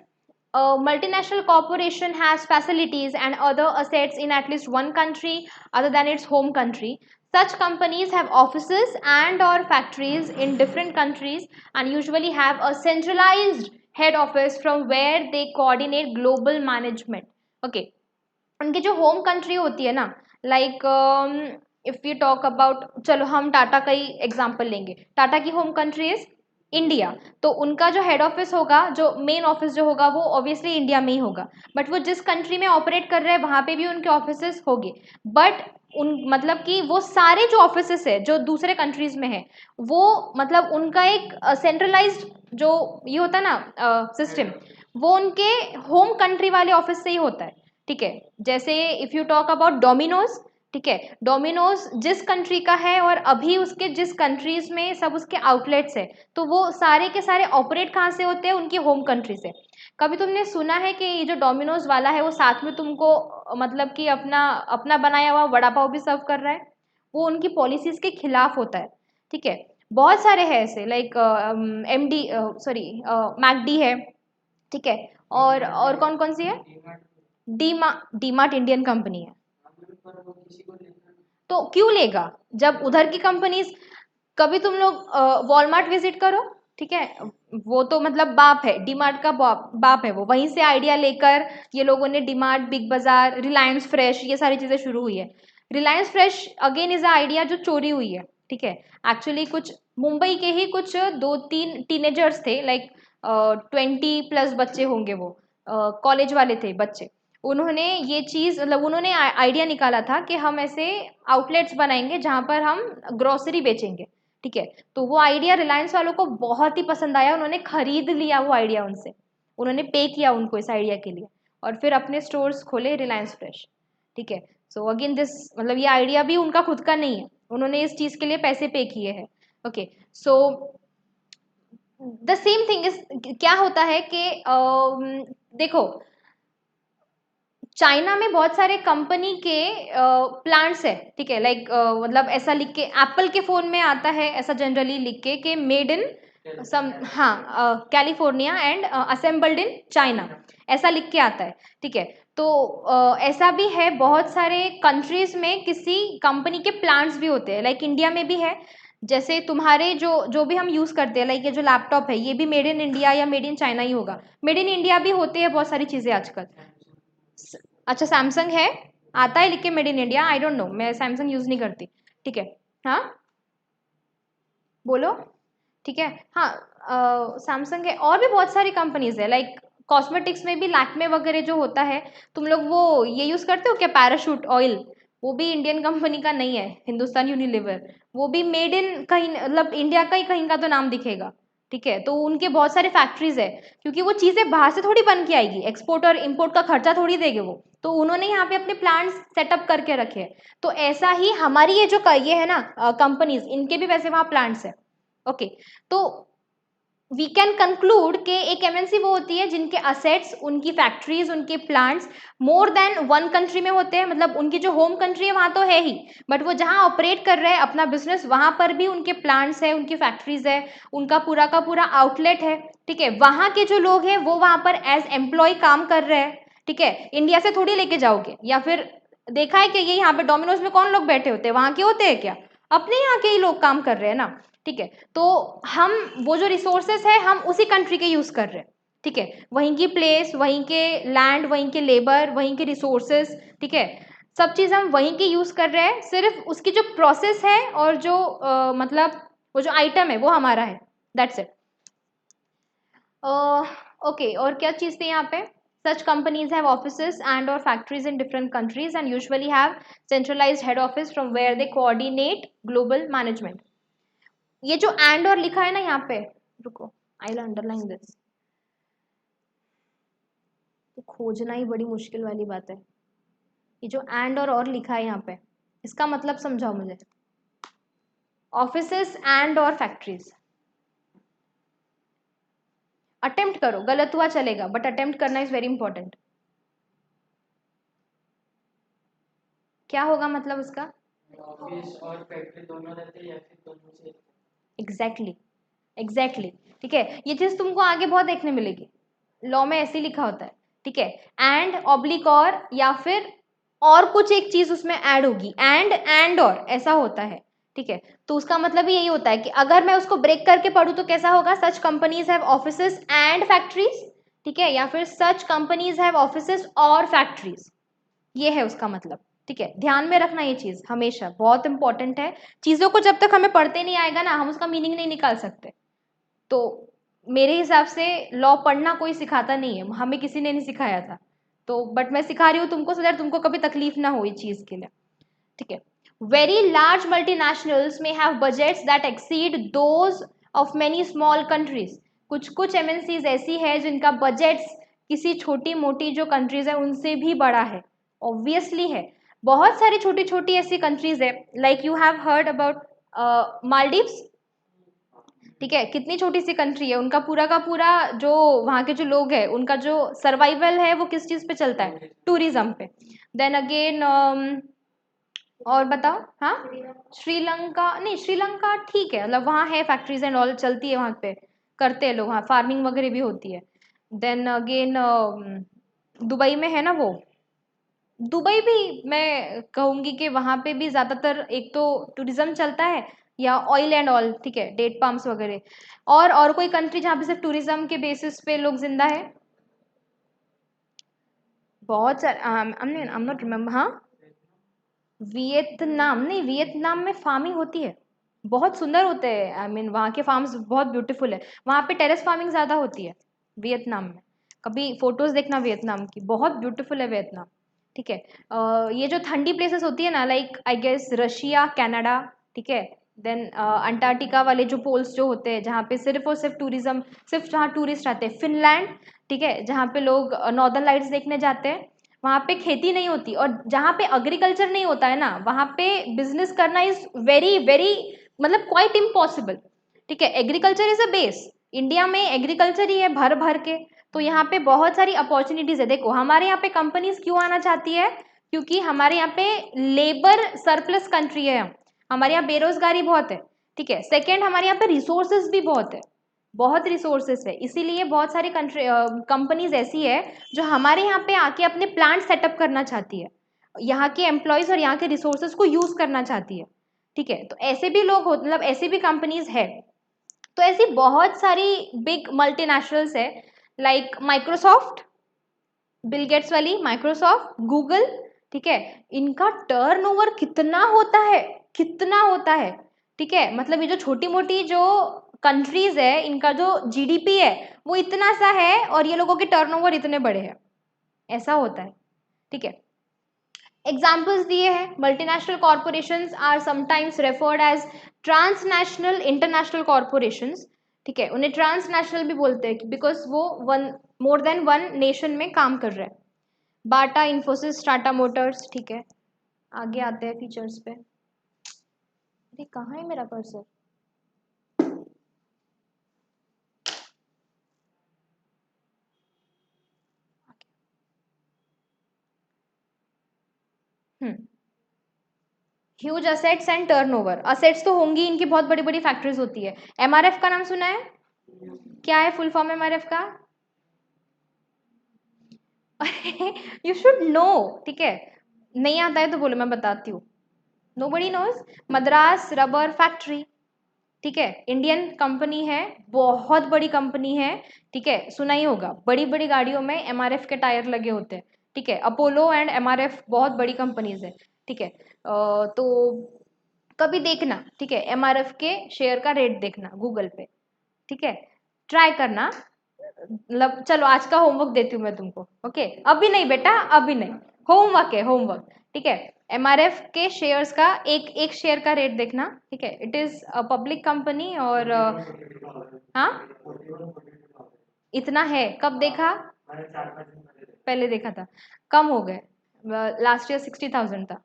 a multinational corporation has facilities and other assets in at least one country other than its home country. Such companies have offices and or factories in different countries and usually have a centralized head office from where they coordinate global management, okay। उनकी जो home country होती है ना, like if you talk about, चलो हम टाटा का ही example लेंगे। टाटा की होम कंट्री इज इंडिया, तो उनका जो हेड ऑफिस होगा, जो मेन ऑफिस जो होगा, वो ऑब्वियसली इंडिया में ही होगा, बट वो जिस कंट्री में ऑपरेट कर रहे हैं वहाँ पे भी उनके ऑफिसेस होंगे। बट उन मतलब कि वो सारे जो ऑफिसेस है जो दूसरे कंट्रीज में है, वो मतलब उनका एक सेंट्रलाइज्ड जो ये होता है ना सिस्टम, वो उनके होम कंट्री वाले ऑफिस से ही होता है, ठीक है। जैसे if you talk about Domino's, ठीक है। डोमिनोज जिस कंट्री का है और अभी उसके जिस कंट्रीज में सब उसके आउटलेट्स है, तो वो सारे के सारे ऑपरेट कहाँ से होते हैं, उनकी होम कंट्री से। कभी तुमने सुना है कि ये जो डोमिनोज वाला है वो साथ में तुमको मतलब कि अपना अपना बनाया हुआ वड़ा पाव भी सर्व कर रहा है? वो उनकी पॉलिसीज के खिलाफ होता है। ठीक है। बहुत सारे हैं ऐसे, लाइक एमडी, सॉरी, मैकडी है। ठीक है। और कौन कौन सी है? डीमा डीमार्ट इंडियन कंपनी है। तो क्यों लेगा जब उधर की कंपनीज, कभी तुम लोग वॉलमार्ट विजिट करो। ठीक है। वो तो मतलब बाप है, डीमार्ट का बाप है वो, वहीं से आइडिया लेकर ये लोगों ने डीमार्ट, बिग बाजार, रिलायंस फ्रेश, ये सारी चीजें शुरू हुई है। Reliance fresh again is a idea जो चोरी हुई है। ठीक है। एक्चुअली कुछ मुंबई के ही कुछ दो तीन टीनेजर्स थे, लाइक 20+ बच्चे होंगे वो, कॉलेज वाले थे बच्चे। उन्होंने ये चीज़, मतलब उन्होंने आइडिया निकाला था कि हम ऐसे आउटलेट्स बनाएंगे जहाँ पर हम ग्रोसरी बेचेंगे। ठीक है। तो वो आइडिया रिलायंस वालों को बहुत ही पसंद आया, उन्होंने खरीद लिया वो आइडिया उनसे, उन्होंने पे किया उनको इस आइडिया के लिए, और फिर अपने स्टोर्स खोले रिलायंस फ्रेश। ठीक है। सो अगेन दिस, मतलब ये आइडिया भी उनका खुद का नहीं है, उन्होंने इस चीज़ के लिए पैसे पे किए हैं। Okay. So the same thing is, क्या होता है कि देखो, चाइना में बहुत सारे कंपनी के प्लांट्स है। ठीक है। लाइक मतलब ऐसा लिख के एप्पल के फोन में आता है, ऐसा जनरली लिख के कि मेड इन सम, हाँ, California and assembled in China, ऐसा लिख के आता है। ठीक है। तो ऐसा भी है बहुत सारे कंट्रीज में किसी कंपनी के प्लांट्स भी होते हैं, लाइक इंडिया में भी है। जैसे तुम्हारे जो जो भी हम यूज़ करते हैं, लाइक ये जो लैपटॉप है, ये भी मेड इन इंडिया या मेड इन चाइना ही होगा। मेड इन इंडिया भी होते हैं बहुत सारी चीज़ें आजकल। अच्छा, सैमसंग है, आता है लिख के made in India, I don't no, मैं सैमसंग यूज़ नहीं करती। ठीक है। हाँ, बोलो। ठीक है। हाँ, सैमसंग है, और भी बहुत सारी कंपनीज है, लाइक कॉस्मेटिक्स में भी लैक्मे वगैरह जो होता है। तुम लोग वो ये यूज़ करते हो क्या, पैराशूट ऑयल? वो भी इंडियन कंपनी का नहीं है, हिंदुस्तान यूनिलीवर। वो भी मेड इन कहीं, मतलब इंडिया का ही कहीं का तो नाम दिखेगा। ठीक है। तो उनके बहुत सारे फैक्ट्रीज है, क्योंकि वो चीज़ें बाहर से थोड़ी बन के आएगी, एक्सपोर्ट और इम्पोर्ट का खर्चा थोड़ी देंगे वो, तो उन्होंने यहाँ पे अपने प्लांट्स सेटअप करके रखे हैं। तो ऐसा ही हमारी ये जो ये है ना कंपनीज, इनके भी वैसे वहाँ प्लांट्स है। ओके। तो वी कैन कंक्लूड कि एक एमएनसी वो होती है जिनके असेट्स, उनकी फैक्ट्रीज, उनके प्लांट्स मोर देन वन कंट्री में होते हैं, मतलब उनकी जो होम कंट्री है वहां तो है ही, बट वो जहां ऑपरेट कर रहे हैं अपना बिजनेस, वहां पर भी उनके प्लांट्स है, उनकी फैक्ट्रीज है, उनका पूरा का पूरा आउटलेट है। ठीक है। वहां के जो लोग हैं वो वहां पर एज एम्प्लॉय काम कर रहे हैं। ठीक है। इंडिया से थोड़ी लेके जाओगे, या फिर देखा है कि ये यहाँ पे डोमिनोज में कौन लोग बैठे होते हैं, वहां के होते हैं क्या? अपने यहाँ के ही लोग काम कर रहे हैं ना। ठीक है। तो हम वो जो रिसोर्सेस है हम उसी कंट्री के यूज कर रहे हैं। ठीक है। वहीं की प्लेस, वहीं के लैंड, वहीं के लेबर, वहीं के रिसोर्सेस। ठीक है। सब चीज़ हम वहीं की यूज कर रहे हैं, सिर्फ उसकी जो प्रोसेस है और जो मतलब वो जो आइटम है वो हमारा है, दैट्स इट। ओके, और क्या चीज़ थी यहाँ पे? Such companies have offices and or factories in different countries and usually have centralized head office from where they coordinate global management. ये जो एंड और लिखा है ना यहाँ पे, रुको, आई विल अंडरलाइन दिस। तो खोजना ही बड़ी मुश्किल वाली बात है। ये जो एंड और लिखा है यहाँ पे, इसका मतलब समझाओ मुझे। ऑफिसेस एंड और फैक्ट्रीज, अटेम्प्ट करो, गलत हुआ चलेगा बट अटेम्प्ट करना इज वेरी इंपॉर्टेंट। क्या होगा मतलब उसका? ऑफिस और फैक्ट्री दोनों रहते हैं या फिर दोनों से? Exactly, exactly. ठीक है। ये चीज तुमको आगे बहुत देखने मिलेगी, लॉ में ऐसे ही लिखा होता है। ठीक है। एंड ऑब्लिक और, या फिर और कुछ एक चीज उसमें ऐड होगी, एंड और ऐसा होता है। ठीक है। तो उसका मतलब ही यही होता है कि अगर मैं उसको ब्रेक करके पढ़ूँ तो कैसा होगा, such companies have offices and factories. ठीक है। या फिर सच कंपनीज हैव ऑफिसेस और फैक्ट्रीज, ये है उसका मतलब। ठीक है। ध्यान में रखना ये चीज हमेशा बहुत इंपॉर्टेंट है। चीजों को जब तक हमें पढ़ते नहीं आएगा ना, हम उसका मीनिंग नहीं निकाल सकते। तो मेरे हिसाब से लॉ पढ़ना कोई सिखाता नहीं है, हमें किसी ने नहीं सिखाया था, तो बट मैं सिखा रही हूँ तुमको, सो दैट तुमको कभी तकलीफ ना हो इस चीज के लिए। ठीक है। वेरी लार्ज मल्टीनेशनल्स में have budgets that exceed those of many small countries. कुछ कुछ एमएनसीज ऐसी है जिनका बजट्स किसी छोटी मोटी जो कंट्रीज है उनसे भी बड़ा है, ऑब्वियसली है। बहुत सारी छोटी छोटी ऐसी कंट्रीज है, like you have heard about Maldives, ठीक है, कितनी छोटी सी कंट्री है, उनका पूरा का पूरा जो वहाँ के जो लोग हैं उनका जो सर्वाइवल है वो किस चीज़ पे चलता है, टूरिज्म पे। देन अगेन और बताओ, हाँ, श्रीलंका, नहीं श्रीलंका ठीक है, मतलब वहाँ है फैक्ट्रीज एंड ऑल चलती है वहाँ पे, करते हैं लोग, वहाँ फार्मिंग वगैरह भी होती है। देन अगेन दुबई में है ना वो, दुबई भी मैं कहूँगी कि वहाँ पे भी ज़्यादातर एक तो टूरिज्म चलता है या ऑयल एंड ऑल, ठीक है, डेट पाम्स वगैरह। और कोई कंट्री जहाँ पे सिर्फ टूरिज्म के बेसिस पे लोग जिंदा है? बहुत सारे, आई एम नॉट रिमेम्बर, हाँ, वियतनाम, नहीं वियतनाम में फार्मिंग होती है, बहुत सुंदर होते हैं, आई मीन वहाँ के फार्म्स बहुत ब्यूटीफुल है, वहाँ पे टेरेस फार्मिंग ज़्यादा होती है वियतनाम में। कभी फोटोज देखना वियतनाम की, बहुत ब्यूटीफुल है वियतनाम, ठीक है। ये जो ठंडी प्लेसेस होती है ना, like I guess Russia, Canada, ठीक है, देन अंटार्कटिका वाले जो पोल्स जो होते हैं जहाँ पे सिर्फ और सिर्फ टूरिज्म, सिर्फ जहाँ टूरिस्ट आते हैं, फिनलैंड, ठीक है, जहाँ पे लोग नॉर्दर्न लाइट्स देखने जाते हैं, वहाँ पे खेती नहीं होती, और जहाँ पे एग्रीकल्चर नहीं होता है ना वहाँ पे बिजनेस करना इज वेरी वेरी, मतलब क्वाइट इम्पॉसिबल, ठीक है। Agriculture is a base, India में एग्रीकल्चर ही है भर भर के, तो यहाँ पे बहुत सारी अपॉर्चुनिटीज है। देखो हमारे यहाँ पे कंपनीज क्यों आना चाहती है, क्योंकि हमारे यहाँ पे लेबर सरप्लस कंट्री है, हमारे यहाँ बेरोजगारी बहुत है, ठीक है। सेकेंड, हमारे यहाँ पे रिसोर्सेज भी बहुत है, बहुत रिसोर्सेस है, इसीलिए बहुत सारी कंट्री कंपनीज ऐसी है जो हमारे यहाँ पे आके अपने प्लांट सेटअप करना चाहती है, यहाँ के एम्प्लॉयज और यहाँ के रिसोर्सेज को यूज करना चाहती है, ठीक है। तो ऐसे भी लोग हो, मतलब ऐसे भी कंपनीज है। तो ऐसी बहुत सारी बिग मल्टीनेशनल्स है, लाइक माइक्रोसॉफ्ट, बिल गेट्स वाली माइक्रोसॉफ्ट, गूगल, ठीक है, इनका टर्नओवर कितना होता है, कितना होता है, ठीक है, मतलब ये जो छोटी मोटी जो कंट्रीज है इनका जो जीडीपी है वो इतना सा है और ये लोगों के टर्नओवर इतने बड़े हैं, ऐसा होता है, ठीक है। एग्जाम्पल्स दिए हैं, multinational corporations are sometimes referred as transnational international corporations, ठीक है, उन्हें ट्रांसनेशनल भी बोलते हैं बिकॉज वो one, more than one nation में काम कर रहे हैं। बाटा, इन्फोसिस, टाटा मोटर्स, ठीक है। आगे आते हैं फीचर्स पे, अरे कहाँ है मेरा cursor? Hmm, huge assets and turnover, assets तो होंगी, इनकी बहुत बड़ी बड़ी फैक्ट्रीज होती है। एमआरएफ का नाम सुना है? क्या है फुल फॉर्म एमआरएफ का? यू शुड नो, ठीक है, नहीं आता है तो बोलो मैं बताती हूँ। Nobody knows, Madras rubber factory, ठीक है, इंडियन कंपनी है, बहुत बड़ी कंपनी है, ठीक है, सुना ही होगा, बड़ी बड़ी गाड़ियों में एमआरएफ के टायर लगे होते हैं, ठीक है, अपोलो एंड एमआरएफ बहुत बड़ी कंपनीज है, ठीक है। तो कभी देखना, ठीक है, एमआरएफ के शेयर का रेट देखना गूगल पे, ठीक है, ट्राई करना, मतलब चलो आज का होमवर्क देती हूँ मैं तुमको, ओके, अभी नहीं बेटा, अभी नहीं, होमवर्क है होमवर्क, ठीक है। एमआरएफ के शेयर्स का एक एक शेयर का रेट देखना, ठीक है, it is a public company और हाँ, इतना है, कब देखा? पहले देखा था, कम हो गए, लास्ट ईयर 60,000 था,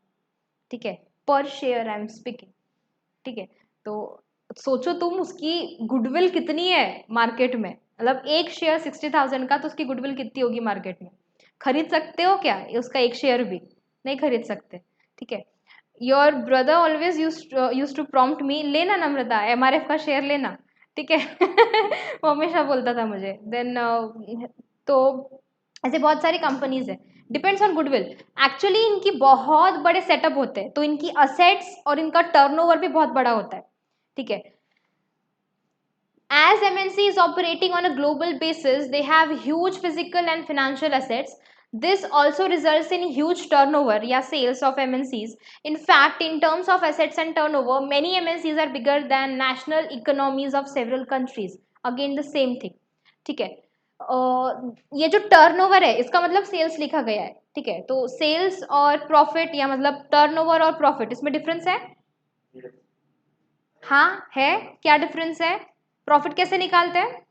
ठीक है, पर शेयर आई एम स्पीकिंग, ठीक है। तो सोचो तुम उसकी गुडविल कितनी है मार्केट में, मतलब एक शेयर 60,000 का, तो उसकी गुडविल कितनी होगी मार्केट में? खरीद सकते हो क्या उसका एक शेयर भी? नहीं खरीद सकते, ठीक है। Your brother always use to prompt me, लेना नम्रता एमआरएफ का शेयर लेना, ठीक है। वो हमेशा बोलता था मुझे। देन तो ऐसे बहुत सारी कंपनीज है, डिपेंड्स ऑन गुडविल, एक्चुअली इनकी बहुत बड़े सेटअप होते हैं, तो इनकी असेट्स और इनका टर्नओवर भी बहुत बड़ा होता है, ठीक है। As MNC is operating on a global basis, they have huge physical and financial assets. This also results in huge turnover, yeah, sales of MNCs. In fact, in terms of assets and turnover, many MNCs are bigger than national economies of several countries. Again, the same thing. ठीक है, ये जो turnover है इसका मतलब sales लिखा गया है, ठीक है, तो सेल्स और प्रॉफिट या मतलब टर्नओवर और प्रॉफिट, इसमें डिफरेंस है? हाँ है, क्या डिफरेंस है? प्रॉफिट कैसे निकालते हैं?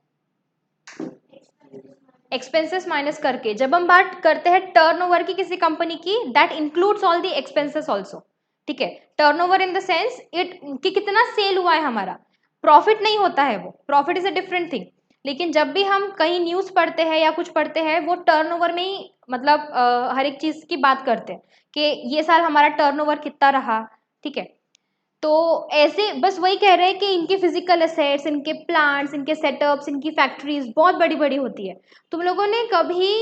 एक्सपेंसेस माइनस करके जब हम बात करते हैं टर्नओवर की किसी कंपनी की, that includes all the expenses also, ठीक है। Turnover in the sense it कि कितना सेल हुआ है हमारा, प्रॉफिट नहीं होता है वो, profit is a different thing. लेकिन जब भी हम कहीं न्यूज़ पढ़ते हैं या कुछ पढ़ते हैं, वो टर्नओवर में ही मतलब हर एक चीज़ की बात करते हैं कि ये साल हमारा टर्नओवर कितना रहा, ठीक है। तो ऐसे बस वही कह रहे हैं कि इनके फिजिकल एसेट्स, इनके प्लांट्स, इनके सेटअप्स, इनकी फैक्ट्रीज बहुत बड़ी बड़ी होती है। तुम लोगों ने कभी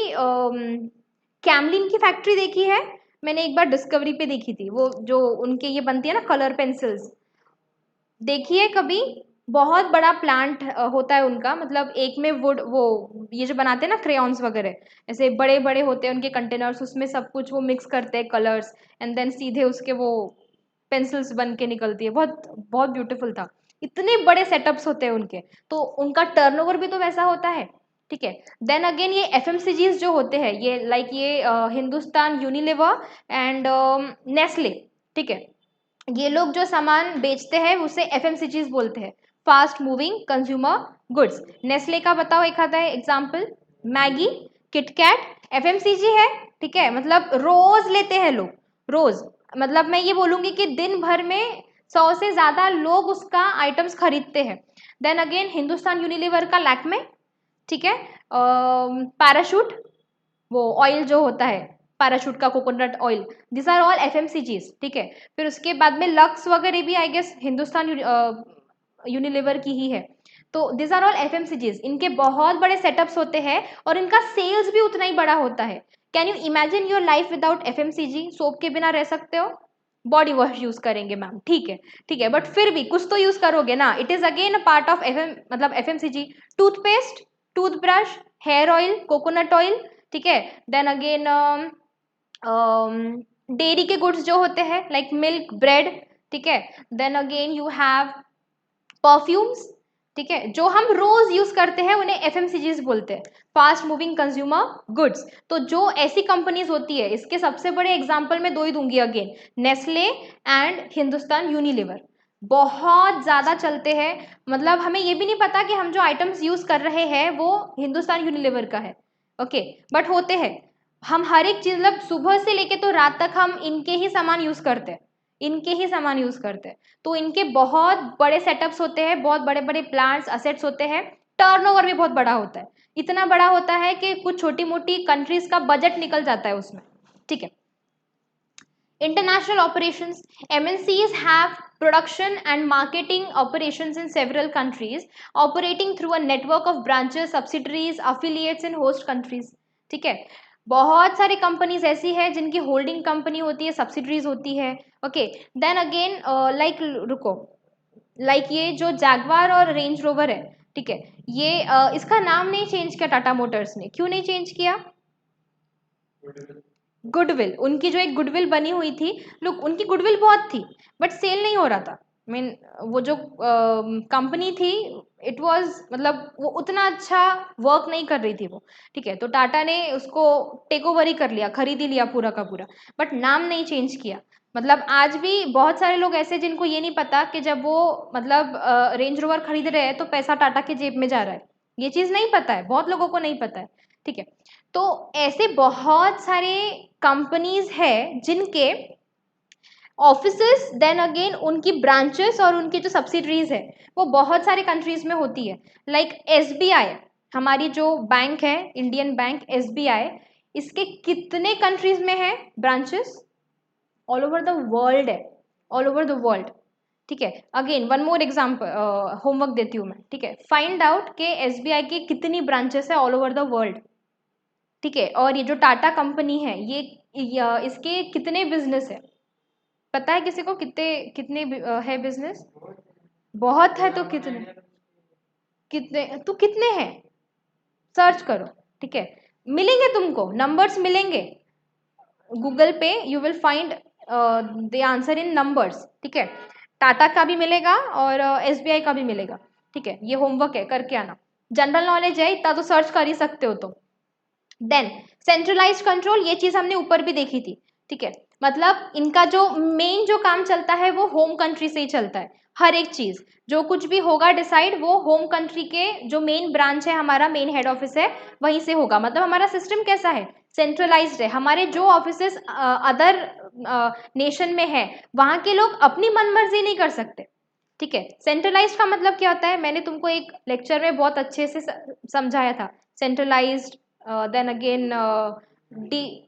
कैमलिन की फैक्ट्री देखी है? मैंने एक बार डिस्कवरी पे देखी थी, वो जो उनके ये बनती है ना कलर पेंसिल्स, देखिए कभी? बहुत बड़ा प्लांट होता है उनका, मतलब एक में वुड वो ये जो बनाते हैं ना क्रेयॉन्स वगैरह, ऐसे बड़े बड़े होते हैं उनके कंटेनर्स, उसमें सब कुछ वो मिक्स करते हैं कलर्स, एंड देन सीधे उसके वो पेंसिल्स बन के निकलती है। बहुत बहुत ब्यूटीफुल था। इतने बड़े सेटअप्स होते हैं उनके, तो उनका टर्नओवर भी तो वैसा होता है, ठीक है। देन अगेन ये एफएमसीजीज जो होते हैं, ये लाइक ये हिंदुस्तान यूनिलीवर एंड नेस्ले, ठीक है, ये लोग जो सामान बेचते हैं उसे एफएमसीजीज बोलते हैं, fast moving consumer goods. Nestle का बताओ एक आधा एग्जाम्पल। मैगी, किटकैट एफएमसीजी है, ठीक है, मतलब रोज लेते हैं लोग, रोज। मतलब मैं ये बोलूंगी कि दिन भर में 100 से ज्यादा लोग उसका आइटम्स खरीदते हैं। देन अगेन हिंदुस्तान यूनिलीवर का लैक्मे, ठीक है, पैराशूट, वो ऑयल जो होता है पैराशूट का, coconut oil, this are all FMCGs, ठीक है। फिर उसके बाद में लक्स वगैरह भी आई गेस हिंदुस्तान यूनिलीवर की ही है। तो दिस आर ऑल एफएमसीजीज, इनके बहुत बड़े सेटअप्स होते हैं और इनका सेल्स भी उतना ही बड़ा होता है। Can you imagine your life without FMCG? Soap के बिना रह सकते हो? बॉडी वॉश यूज करेंगे मैम, ठीक है, ठीक है, बट फिर भी कुछ तो यूज करोगे ना, it is again a part of FM मतलब FMCG. Toothpaste, toothbrush, hair oil, coconut oil, ठीक है। देन अगेन डेयरी के गुड्स जो होते हैं लाइक मिल्क, ब्रेड, ठीक है। Then again you have perfumes, ठीक है, जो हम रोज यूज करते हैं उन्हें एफएमसीजीज बोलते हैं, फास्ट मूविंग कंज्यूमर गुड्स। तो जो ऐसी कंपनीज होती है, इसके सबसे बड़े एग्जांपल मैं दो ही दूंगी again, Nestle and Hindustan Unilever, बहुत ज्यादा चलते हैं। मतलब हमें ये भी नहीं पता कि हम जो आइटम्स यूज कर रहे हैं वो हिंदुस्तान यूनिलीवर का है, ओके, बट होते हैं। हम हर एक चीज मतलब सुबह से लेके तो रात तक हम इनके ही सामान यूज करते हैं, इनके ही सामान यूज करते हैं। तो इनके बहुत बड़े सेटअप्स होते हैं, बहुत बड़े बड़े प्लांट्स, असेट्स होते हैं, टर्नओवर भी बहुत बड़ा होता है, इतना बड़ा होता है कि कुछ छोटी मोटी कंट्रीज का बजट निकल जाता है उसमें, ठीक है। International operations, MNCs have production and marketing operations in several countries, operating through a network of branches, subsidiaries, affiliates in host countries, ठीक है। बहुत सारी कंपनीज ऐसी है जिनकी होल्डिंग कंपनी होती है, सब्सिडरीज होती है, ओके। देन अगेन लाइक रुको, लाइक ये जो जैगवार और रेंज रोवर है, ठीक है, ये इसका नाम नहीं चेंज किया टाटा मोटर्स ने, क्यों नहीं चेंज किया? गुडविल, उनकी जो एक गुडविल बनी हुई थी, लुक उनकी गुडविल बहुत थी, बट सेल नहीं हो रहा था। मीन वो जो कंपनी थी, इट वाज मतलब वो उतना अच्छा वर्क नहीं कर रही थी वो, ठीक है। तो टाटा ने उसको टेक ओवर ही कर लिया, खरीद ही लिया पूरा का पूरा, बट नाम नहीं चेंज किया। मतलब आज भी बहुत सारे लोग ऐसे जिनको ये नहीं पता कि जब वो मतलब रेंज रोवर खरीद रहे हैं तो पैसा टाटा के जेब में जा रहा है, ये चीज़ नहीं पता है, बहुत लोगों को नहीं पता है, ठीक है। तो ऐसे बहुत सारे कंपनीज है जिनके ऑफिसेस, देन अगेन उनकी ब्रांचेस और उनकी जो सब्सिडरीज है वो बहुत सारे कंट्रीज में होती है। लाइक एसबीआई, हमारी जो बैंक है इंडियन बैंक एसबीआई, इसके कितने कंट्रीज में है branches? All over the world है, ऑल ओवर द वर्ल्ड, ठीक है। Again one more example, homework देती हूँ मैं, ठीक है। फाइंड आउट के एसबीआई की कितनी ब्रांचेस है ऑल ओवर द वर्ल्ड, ठीक है। और ये जो टाटा कंपनी है इसके कितने बिजनेस है? पता है किसी को कितने कितने है बिजनेस? बहुत है तो कितने? कितने तो कितने हैं? सर्च करो, ठीक है, मिलेंगे तुमको नंबर्स मिलेंगे, गूगल पे you will find the answer in numbers, ठीक है। टाटा का भी मिलेगा और एसबीआई का भी मिलेगा, ठीक है। ये होमवर्क है, करके आना, जनरल नॉलेज है, इतना तो सर्च कर ही सकते हो तुम। देन सेंट्रलाइज्ड कंट्रोल, ये चीज हमने ऊपर भी देखी थी, ठीक है। मतलब इनका जो मेन जो काम चलता है वो होम कंट्री से ही चलता है। हर एक चीज जो कुछ भी होगा डिसाइड वो होम कंट्री के जो मेन ब्रांच है, हमारा मेन हेड ऑफिस है, वहीं से होगा। मतलब हमारा सिस्टम कैसा है, सेंट्रलाइज्ड है। हमारे जो ऑफिसेस अदर नेशन में है वहां के लोग अपनी मनमर्जी नहीं कर सकते। ठीक है, सेंट्रलाइज्ड का मतलब क्या होता है, मैंने तुमको एक लेक्चर में बहुत अच्छे से समझाया था। Centralised, then again de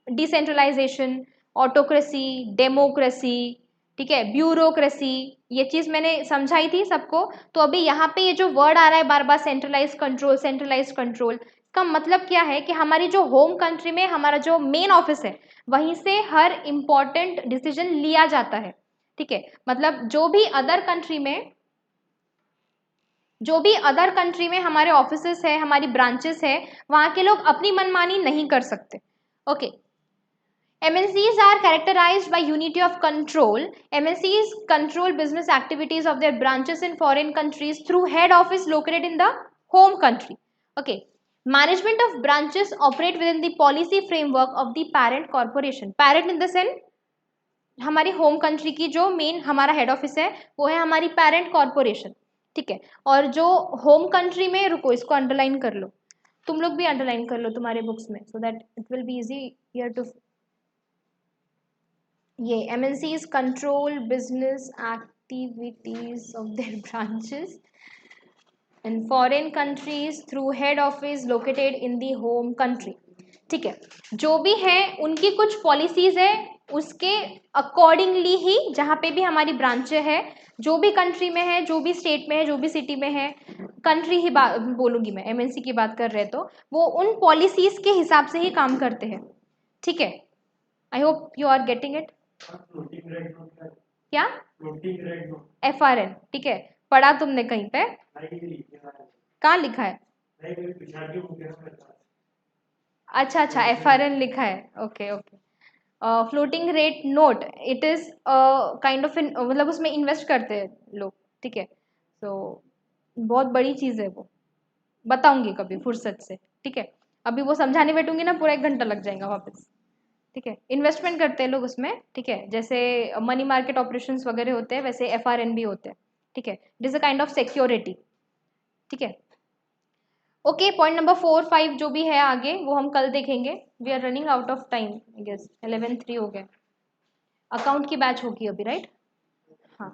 decentralisation, autocracy, democracy, ठीक है, ब्यूरोक्रेसी, ये चीज मैंने समझाई थी सबको। तो अभी यहाँ पे ये जो वर्ड आ रहा है बार बार, सेंट्रलाइज कंट्रोल, सेंट्रलाइज कंट्रोल, का मतलब क्या है कि हमारी जो होम कंट्री में हमारा जो मेन ऑफिस है वहीं से हर इंपॉर्टेंट डिसीजन लिया जाता है। ठीक है, मतलब जो भी अदर कंट्री में हमारे ऑफिसेस है, हमारी ब्रांचेस है, वहां के लोग अपनी मनमानी नहीं कर सकते। Okay, MNCs are characterized by unity of control. MNCs control business activities of their branches in foreign countries through head office located in the home country. Okay. Management of branches operate within the policy framework of the parent corporation. Parent in the sense हमारी home country की जो main हमारा head office है वो है हमारी parent corporation. ठीक है, और जो होम कंट्री में, रुको इसको अंडरलाइन कर लो, तुम लोग भी अंडरलाइन कर लो तुम्हारे बुक्स में, so that it will be easy here too. ये MNCs control business activities of their branches in foreign countries through head office located in the home country. ठीक है, जो भी है उनकी कुछ पॉलिसीज है, उसके अकॉर्डिंगली ही जहाँ पे भी हमारी ब्रांचें है, जो भी कंट्री में है, जो भी स्टेट में है, जो भी सिटी में है, कंट्री ही बोलूंगी मैं, MNC की बात कर रहे तो वो उन पॉलिसीज के हिसाब से ही काम करते हैं। ठीक है, I hope you are getting it. क्या FRN? ठीक है, पढ़ा तुमने कहीं पे, कहाँ लिखा है? अच्छा अच्छा, FRN लिखा है, okay okay. Floating rate note, it is kind of, मतलब उसमें इन्वेस्ट करते हैं लोग। ठीक है, तो बहुत बड़ी चीज है वो, बताऊंगी कभी फुर्सत से। ठीक है, अभी वो समझाने बैठूंगी ना पूरा 1 घंटा लग जाएगा वापस। ठीक है, इन्वेस्टमेंट करते हैं लोग उसमें। ठीक है, जैसे मनी मार्केट ऑपरेशंस वगैरह होते हैं वैसे FRN भी होते हैं। ठीक है, it is a kind of security. ठीक है, ओके, पॉइंट नंबर 4 5 जो भी है आगे वो हम कल देखेंगे। We are running out of time, I guess 11:03 हो गए। अकाउंट की बैच होगी अभी, राइट? हाँ।